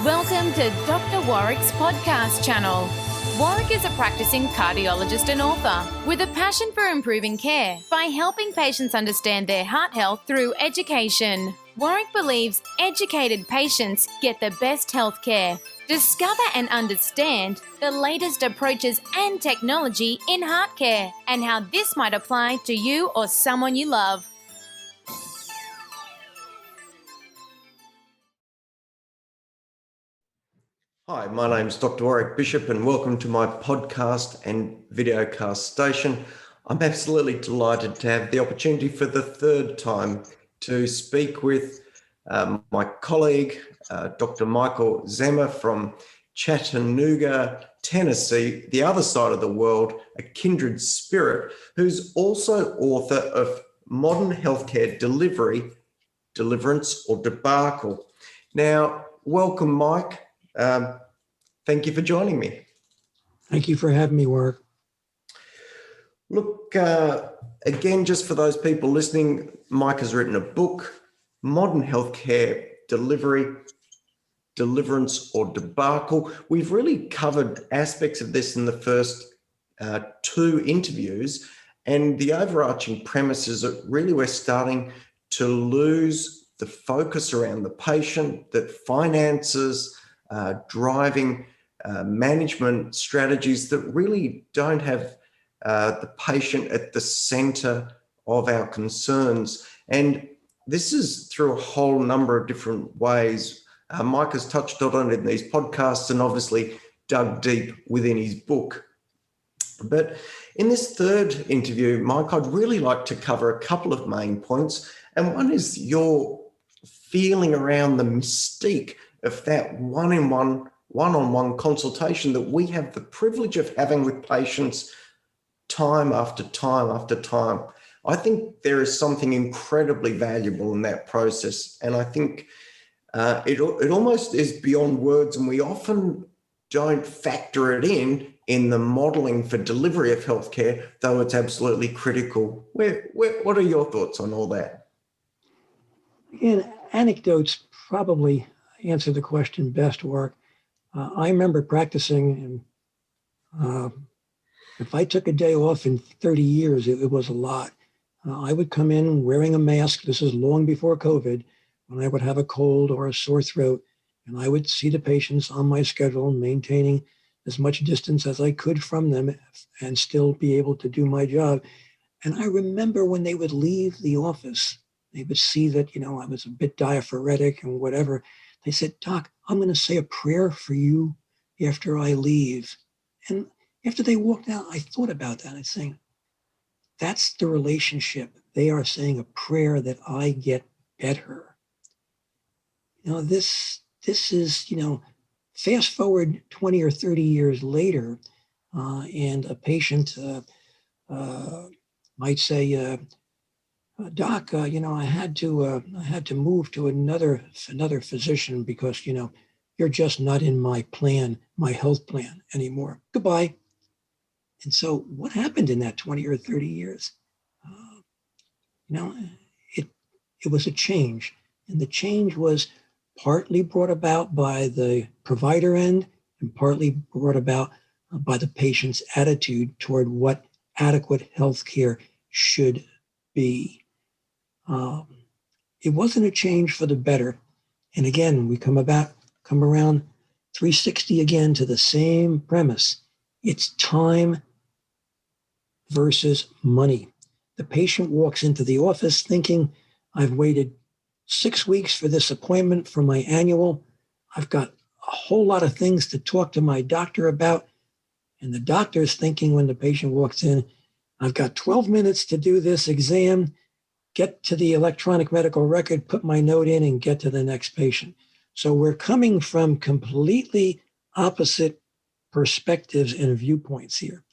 Welcome to Doctor Warrick's podcast channel. Warrick is a practicing cardiologist and author with a passion for improving care by helping patients understand their heart health through education. Warrick believes educated patients get the best health care. Discover and understand the latest approaches and technology in heart care and how this might apply to you or someone you love. Hi, my name is Doctor Warrick Bishop and welcome to my podcast and videocast station. I'm absolutely delighted to have the opportunity for the third time to speak with my colleague, Dr. Michael Zemmer from Chattanooga, Tennessee, the other side of the world, a kindred spirit, who's also author of Modern Healthcare Delivery, Deliverance or Debacle. Now, welcome, Mike. Thank you for joining me. Thank you for having me, Warrick. Look, again, just for those people listening, Mike has written a book, Modern Healthcare Delivery, Deliverance or Debacle. We've really covered aspects of this in the first two interviews, and the overarching premise is that really we're starting to lose the focus around the patient, that finances, driving management strategies that really don't have the patient at the center of our concerns. And this is through a whole number of different ways. Mike has touched on it in these podcasts and obviously dug deep within his book. But in this third interview, Mike, I'd really like to cover a couple of main points. And one is your feeling around the mystique of that one-on-one consultation that we have the privilege of having with patients time after time after time. I think there is something incredibly valuable in that process. And I think it almost is beyond words, and we often don't factor it in the modelling for delivery of healthcare, though it's absolutely critical. What are your thoughts on all that? Again, anecdotes probably answer the question best, Warrick. I remember practicing, and if I took a day off in 30 years, it was a lot. I would come in wearing a mask. This is long before COVID, when I would have a cold or a sore throat, and I would see the patients on my schedule, maintaining as much distance as I could from them and still be able to do my job. And I remember when they would leave the office, they would see that, I was a bit diaphoretic and whatever. They said, "Doc, I'm going to say a prayer for you after I leave." And after they walked out, I thought about that. I was saying, that's the relationship. They are saying a prayer that I get better. This is, fast forward 20 or 30 years later, and a patient might say, "Doc, I had to move to another physician because, you're just not in my health plan anymore. Goodbye." And so what happened in that 20 or 30 years? It was a change. And the change was partly brought about by the provider end and partly brought about by the patient's attitude toward what adequate health care should be. It wasn't a change for the better. And again, we come around 360 again to the same premise. It's time versus money. The patient walks into the office thinking, "I've waited 6 weeks for this appointment for my annual. I've got a whole lot of things to talk to my doctor about." And the doctor's thinking when the patient walks in, "I've got 12 minutes to do this exam, get to the electronic medical record, put my note in, and get to the next patient." So we're coming from completely opposite perspectives and viewpoints here.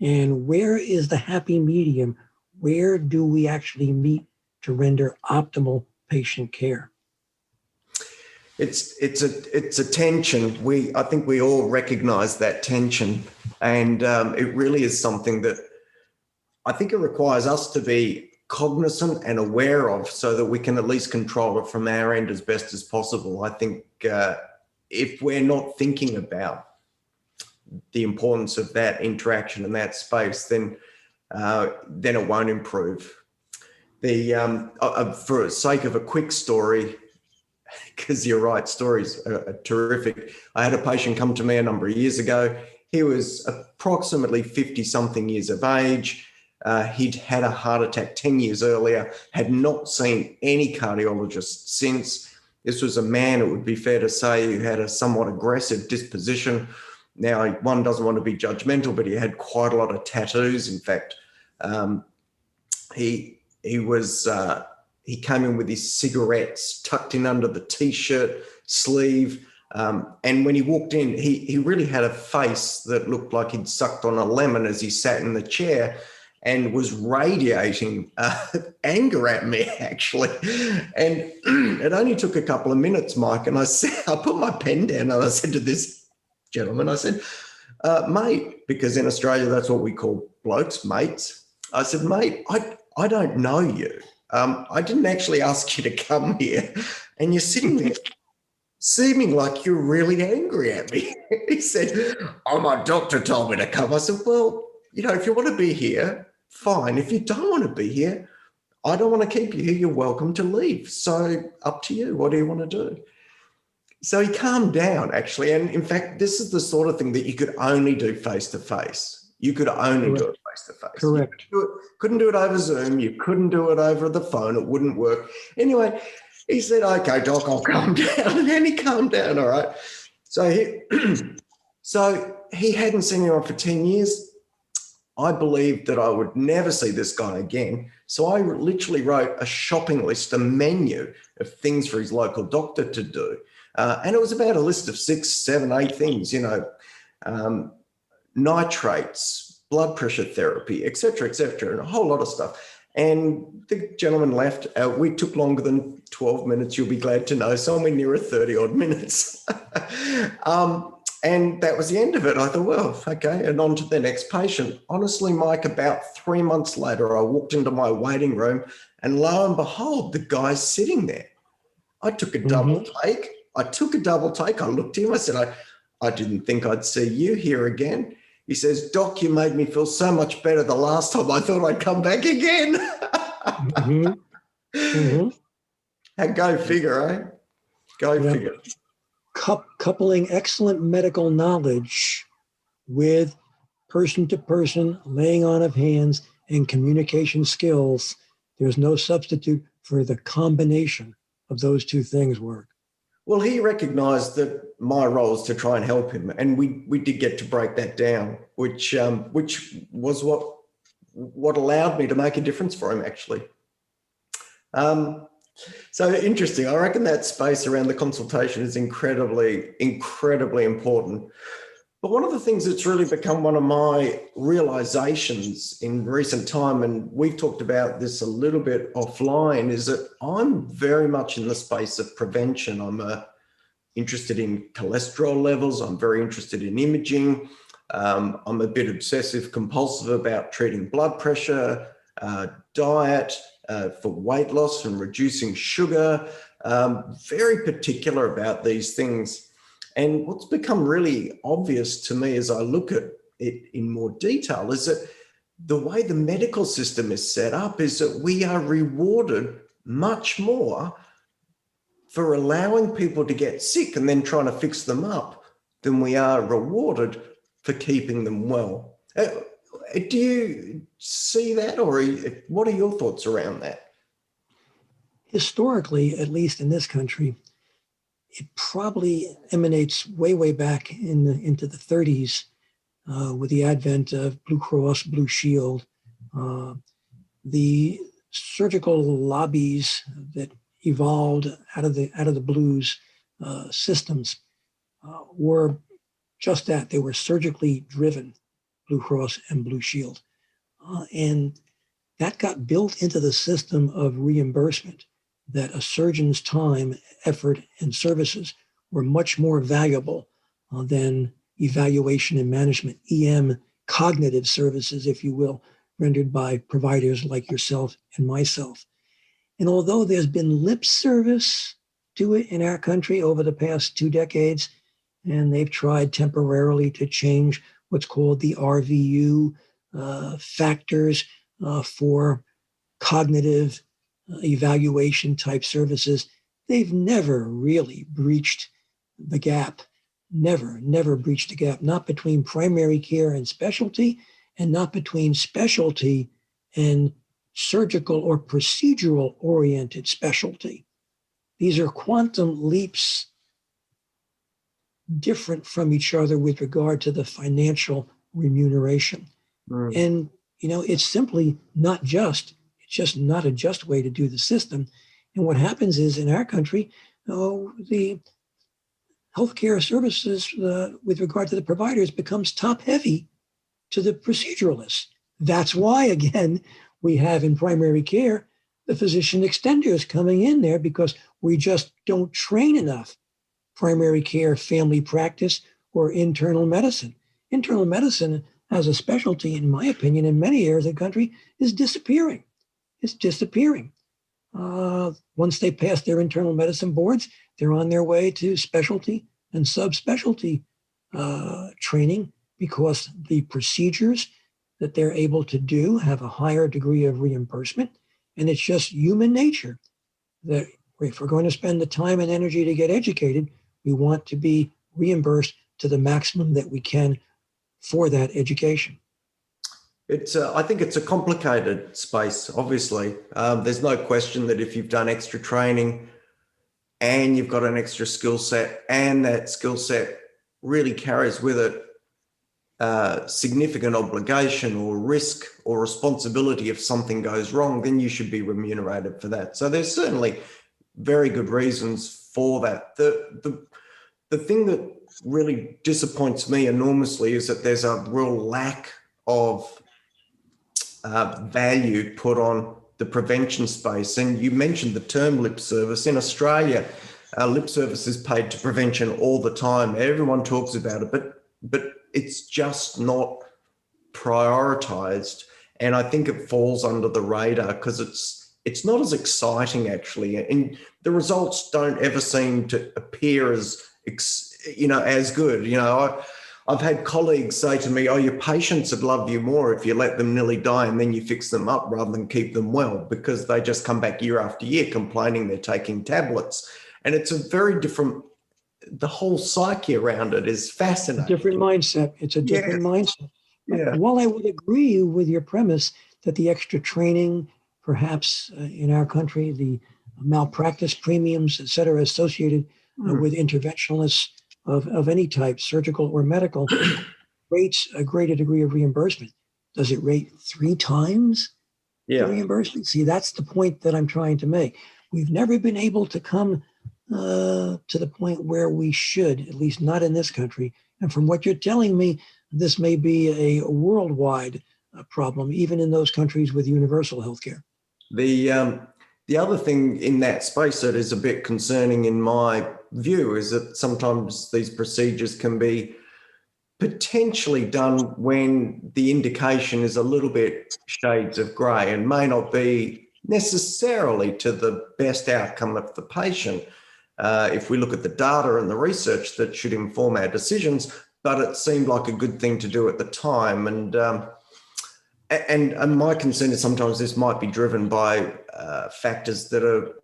And where is the happy medium? Where do we actually meet to render optimal patient care? It's a tension. I think we all recognize that tension, and it really is something that I think it requires us to be cognizant and aware of, so that we can at least control it from our end as best as possible. I think if we're not thinking about the importance of that interaction in that space, then it won't improve. For the sake of a quick story, because you're right, stories are terrific. I had a patient come to me a number of years ago. He was approximately 50-something years of age. He'd had a heart attack 10 years earlier, had not seen any cardiologist since. This was a man, it would be fair to say, who had a somewhat aggressive disposition. Now, one doesn't want to be judgmental, but he had quite a lot of tattoos. In fact, he came in with his cigarettes tucked in under the T-shirt sleeve. And when he walked in, he really had a face that looked like he'd sucked on a lemon as he sat in the chair, and was radiating anger at me, actually. And it only took a couple of minutes, Mike, and I put my pen down and I said to this gentleman, I said, mate, because in Australia, that's what we call blokes, mates. I said, mate, I don't know you. I didn't actually ask you to come here, and you're sitting there seeming like you're really angry at me. He said, oh, my doctor told me to come. I said, well, if you want to be here, fine. If you don't want to be here, I don't want to keep you here. You're welcome to leave. So up to you. What do you want to do? So he calmed down, actually. And in fact, this is the sort of thing that you could only do face-to-face. You could only do it face-to-face. Correct. Couldn't do it over Zoom. You couldn't do it over the phone. It wouldn't work. Anyway, he said, okay, doc, I'll calm down. And then he calmed down, all right. So he hadn't seen anyone for 10 years. I believed that I would never see this guy again. So I literally wrote a shopping list, a menu of things for his local doctor to do. And it was about a list of 6, 7, 8 things, nitrates, blood pressure therapy, et cetera, and a whole lot of stuff. And the gentleman left. We took longer than 12 minutes, you'll be glad to know, somewhere nearer 30 odd minutes. And that was the end of it. I thought, well, okay, and on to the next patient. Honestly, Mike, about 3 months later, I walked into my waiting room, and lo and behold, the guy's sitting there. I took a double take. I looked at him. I said, I didn't think I'd see you here again. He says, Doc, you made me feel so much better the last time. I thought I'd come back again. And go figure, eh? Go figure. Coupling excellent medical knowledge with person-to-person laying on of hands and communication skills, there's no substitute for the combination of those two things work. Well, he recognized that my role is to try and help him, and we did get to break that down, which was what allowed me to make a difference for him, actually. So interesting. I reckon that space around the consultation is incredibly, incredibly important. But one of the things that's really become one of my realizations in recent time, and we've talked about this a little bit offline, is that I'm very much in the space of prevention. I'm interested in cholesterol levels. I'm very interested in imaging. I'm a bit obsessive compulsive about treating blood pressure, diet, for weight loss and reducing sugar, very particular about these things. And what's become really obvious to me as I look at it in more detail is that the way the medical system is set up is that we are rewarded much more for allowing people to get sick and then trying to fix them up than we are rewarded for keeping them well. Do you see that, or what are your thoughts around that? Historically, at least in this country, it probably emanates way back into the 30s with the advent of Blue Cross, Blue Shield. The surgical lobbies that evolved out of the Blues systems were just that. They were surgically driven, Blue Cross and Blue Shield. And that got built into the system of reimbursement, that a surgeon's time, effort, and services were much more valuable than evaluation and management, EM, cognitive services, if you will, rendered by providers like yourself and myself. And although there's been lip service to it in our country over the past 2 decades, and they've tried temporarily to change what's called the RVU factors for cognitive evaluation type services. They've never really breached the gap. Never breached the gap, not between primary care and specialty, and not between specialty and surgical or procedural oriented specialty. These are quantum leaps different from each other with regard to the financial remuneration. And, it's simply not just. It's just not a just way to do the system. And what happens is in our country, the healthcare services with regard to the providers becomes top heavy to the proceduralists. That's why, again, we have in primary care the physician extenders coming in there, because we just don't train enough primary care, family practice, or internal medicine. Internal medicine as a specialty, in my opinion, in many areas of the country is disappearing. It's disappearing. Once they pass their internal medicine boards, they're on their way to specialty and subspecialty training, because the procedures that they're able to do have a higher degree of reimbursement. And it's just human nature that if we're going to spend the time and energy to get educated, we want to be reimbursed to the maximum that we can for that education. I think it's a complicated space, obviously. There's no question that if you've done extra training and you've got an extra skill set, and that skill set really carries with it significant obligation or risk or responsibility if something goes wrong, then you should be remunerated for that. So there's certainly very good reasons for that. The thing that really disappoints me enormously is that there's a real lack of value put on the prevention space. And you mentioned the term lip service. In Australia, lip service is paid to prevention all the time. Everyone talks about it, but it's just not prioritized. And I think it falls under the radar because it's not as exciting, actually. And the results don't ever seem to appear as good. I've had colleagues say to me, your patients would love you more if you let them nearly die and then you fix them up rather than keep them well, because they just come back year after year complaining they're taking tablets. And it's a very different, the whole psyche around it is fascinating. Different mindset. It's a different mindset. Yeah. While I would agree with your premise that the extra training, perhaps in our country, the malpractice premiums, et cetera, associated with interventionalists of any type, surgical or medical, rates a greater degree of reimbursement. Does it rate 3 times the reimbursement? See, that's the point that I'm trying to make. We've never been able to come to the point where we should, at least not in this country. And from what you're telling me, this may be a worldwide problem, even in those countries with universal healthcare. The other thing in that space that is a bit concerning in my view is that sometimes these procedures can be potentially done when the indication is a little bit shades of grey and may not be necessarily to the best outcome of the patient. If we look at the data and the research that should inform our decisions, but it seemed like a good thing to do at the time. And my concern is sometimes this might be driven by factors that are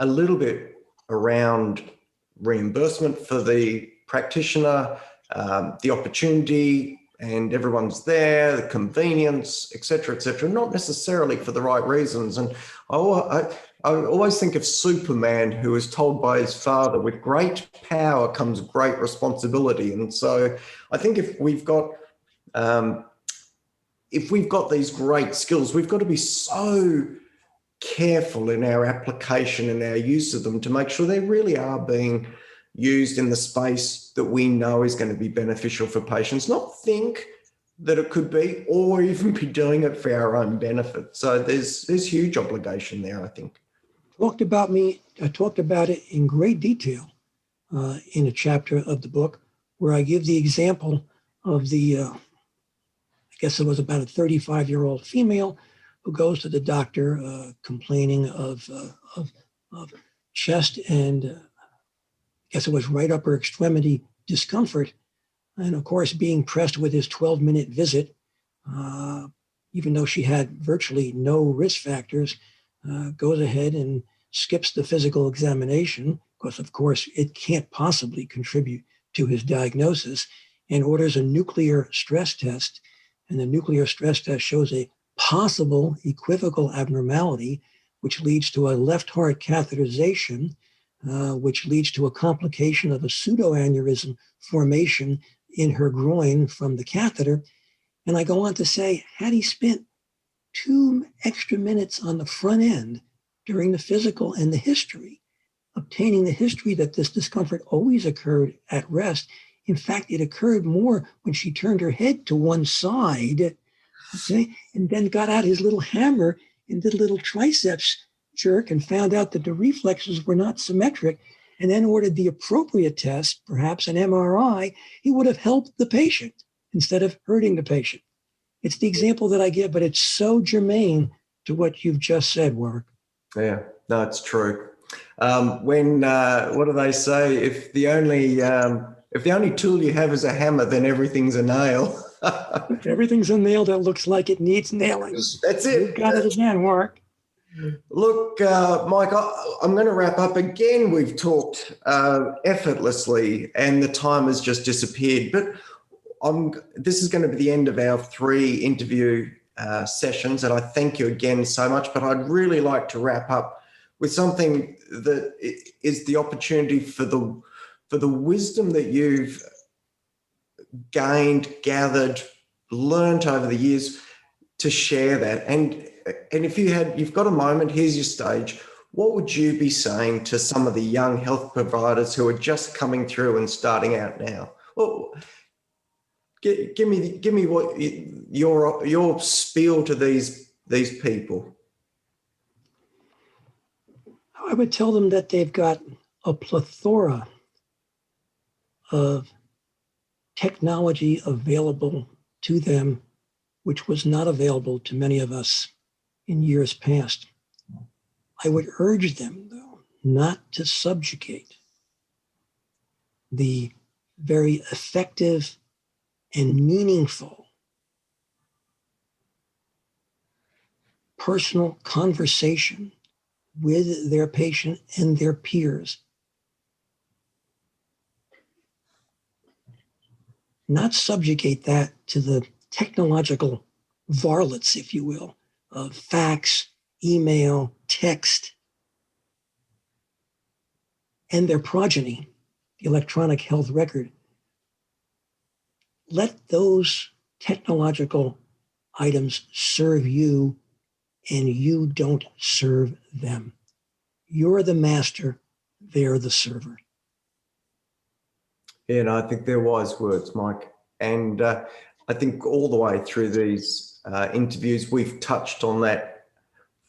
a little bit around reimbursement for the practitioner, the opportunity, and everyone's there, the convenience, et cetera, not necessarily for the right reasons. And I always think of Superman, who was told by his father, with great power comes great responsibility. And so I think if we've got these great skills, we've got to be so careful in our application and our use of them to make sure they really are being used in the space that we know is going to be beneficial for patients, not think that it could be, or even be doing it for our own benefit. So there's huge obligation there, I think. I talked about it in great detail in a chapter of the book where I give the example of I guess it was about a 35-year-old female who goes to the doctor complaining of chest and guess it was right upper extremity discomfort. And of course, being pressed with his 12-minute visit, even though she had virtually no risk factors, goes ahead and skips the physical examination, because of course it can't possibly contribute to his diagnosis, and orders a nuclear stress test. And the nuclear stress test shows a possible equivocal abnormality, which leads to a left heart catheterization, which leads to a complication of a pseudoaneurysm formation in her groin from the catheter. And I go on to say, had he spent 2 extra minutes on the front end during the physical and the history, obtaining the history that this discomfort always occurred at rest. In fact, it occurred more when she turned her head to one side, okay, and then got out his little hammer and did a little triceps jerk and found out that the reflexes were not symmetric, and then ordered the appropriate test, perhaps an MRI, he would have helped the patient instead of hurting the patient. It's the example that I give, but it's so germane to what you've just said, Warrick. Yeah, no, it's true. What do they say? If the only tool you have is a hammer, then everything's a nail. If everything's a nail that looks like it needs nailing. That's it. You've got it again, Warrick. Look, Mike, I'm going to wrap up. Again, we've talked effortlessly and the time has just disappeared. But this is going to be the end of our 3 interview sessions, and I thank you again so much. But I'd really like to wrap up with something that is the opportunity for the wisdom that you've gained, gathered, learned over the years, to share that. And if you've got a moment, here's your stage. What would you be saying to some of the young health providers who are just coming through and starting out now? Well, give me what your spiel to these people. I would tell them that they've got a plethora of technology available to them, which was not available to many of us in years past. I would urge them, though, not to subjugate the very effective and meaningful personal conversation with their patient and their peers. Not subjugate that to the technological varlets, if you will, of fax, email, text, and their progeny, the electronic health record. Let those technological items serve you, and you don't serve them. You're the master, they're the server. Yeah, and I think they're wise words, Mike. And I think all the way through these interviews, we've touched on that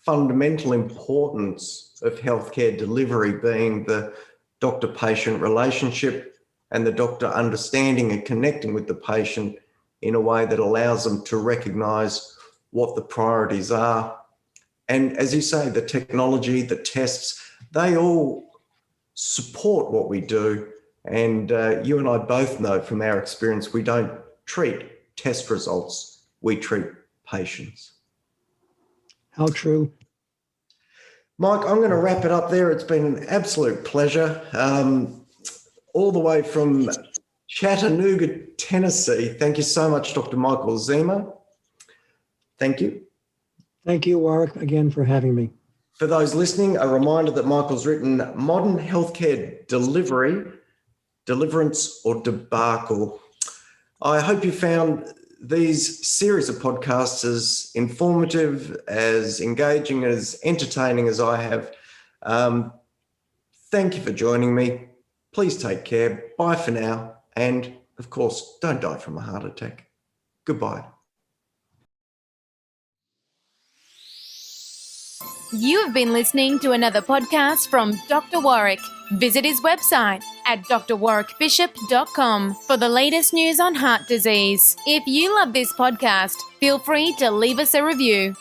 fundamental importance of healthcare delivery being the doctor-patient relationship and the doctor understanding and connecting with the patient in a way that allows them to recognise what the priorities are. And as you say, the technology, the tests, they all support what we do. And you and I both know from our experience, we don't treat test results, we treat patients. How true. Mike, I'm going to wrap it up there. It's been an absolute pleasure. All the way from Chattanooga, Tennessee. Thank you so much, Dr. Michael Zema. Thank you. Thank you, Warrick, again for having me. For those listening, a reminder that Michael's written Modern Healthcare Delivery, Deliverance or Debacle. I hope you found these series of podcasts as informative, as engaging, as entertaining as I have. Thank you for joining me. Please take care. Bye for now. And of course, don't die from a heart attack. Goodbye. You have been listening to another podcast from Dr. Warrick. Visit his website at drwarrickbishop.com for the latest news on heart disease. If you love this podcast, feel free to leave us a review.